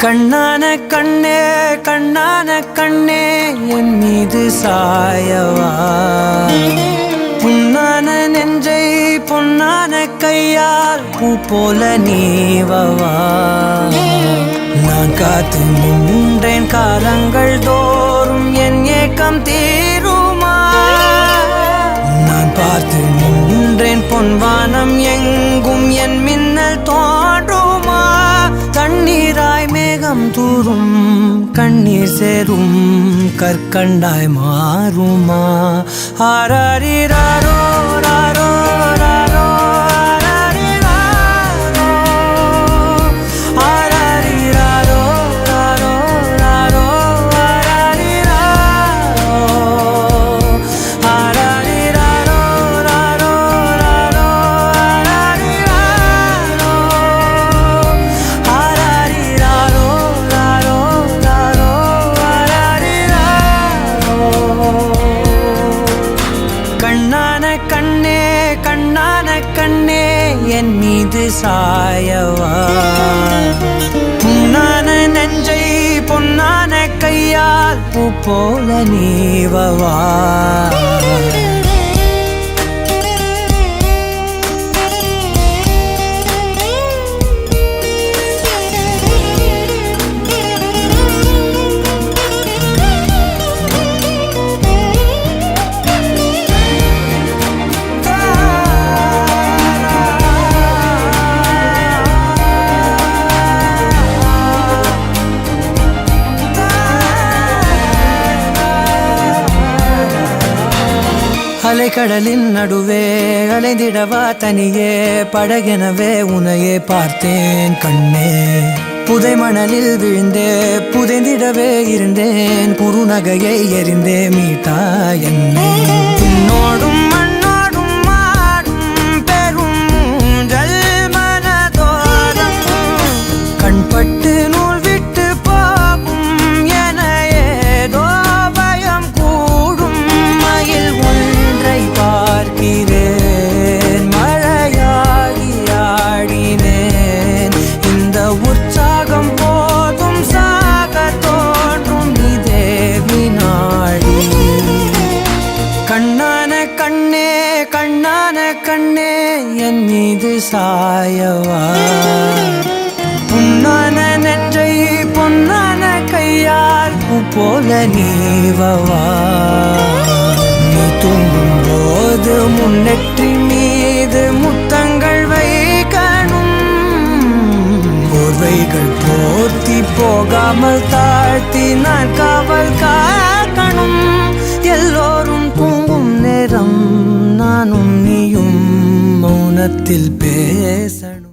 கண்ணான கண்ணே கண்ணான கண்ணே என் மீது சாயவா, புண்ணான நெஞ்சை பொன்னான கையால் பூ போல நீவவா. நான் காத்து நின்றேன் காலங்கள் தோறும் என் ஏக்கம் தீருமா. நான் பார்த்து நின்றேன் பொன்வானம் எங்கும் என் மின்னல் தோன்றுமா. தண்ணீராய் மேகம் தூரும் கண்ணீர் சேரும் கற்கண்டாய் மாறுமா. ஆராரிராரோ ராரோ ராரோ ஆராரிராரோ ராரோ ராரோ ஆராரிராரோ ராரோ ராரோ கண்ணான கண்ணே கண்ணான கண்ணே என் மீது சாயவா, புண்ணான நெஞ்சை பொன்னான கையால் பூ போல நீவவா. அலைக்கடலின் நடுவே அலைந்திடவா தனியே படகெனவே உனையே பார்த்தேன் கண்ணே. புதை மணலில் விழுந்தே புதைந்திடவே இருந்தேன், குறுநகையை எறிந்தே மீட்டா என்னை. உன்னோடும் மண்ணோடும் மாடும் பெரும் ஊஞ்சல் மனதோரம் கண்பட்டு நூல் விட்டு போகும் என ஏதோ பயம் கூடும். மயில் பார்க்கிறேன் மழையாகி ஆடினேன், இந்த உற்சாகம் போதும் சாக தோன்றும் இதே வினாடி. கண்ணான கண்ணே கண்ணான கண்ணே என் மீது சாயவா, புண்ணான நெஞ்சை பொன்னான கையால் பூ போல நீவவா. நீ தூங்கும் போது முன்னெற்றி மீது முத்தங்கள் வைக்கணும், போர்வைகள் போர்த்தி போகாமல் தாழ்த்தி நான் காவல் காக்கணும். எல்லோரும் தூங்கும் நேரம் நானும் நீயும் மௌனத்தில் பேசணும்.